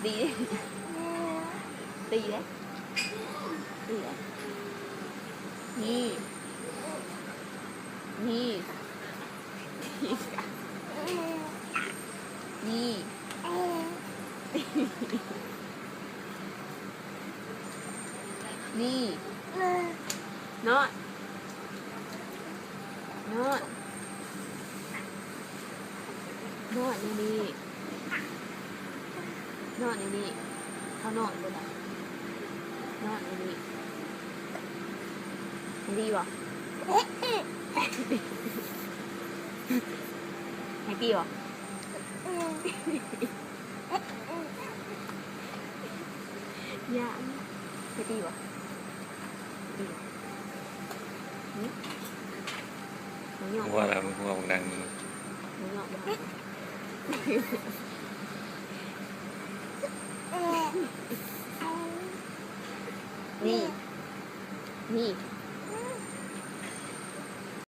đi đấy đi đấy đi đấy nhi nhi nhi nhi nó nó nó đi đi nó đi điเขานอนบนไหนนอนดีดีบ่แฮปปี้บ่ยากแฮปปี้บ่ดีบ่หนูหยอก ว่าเราหัวดัง หนูหยอกบ่นี่นี่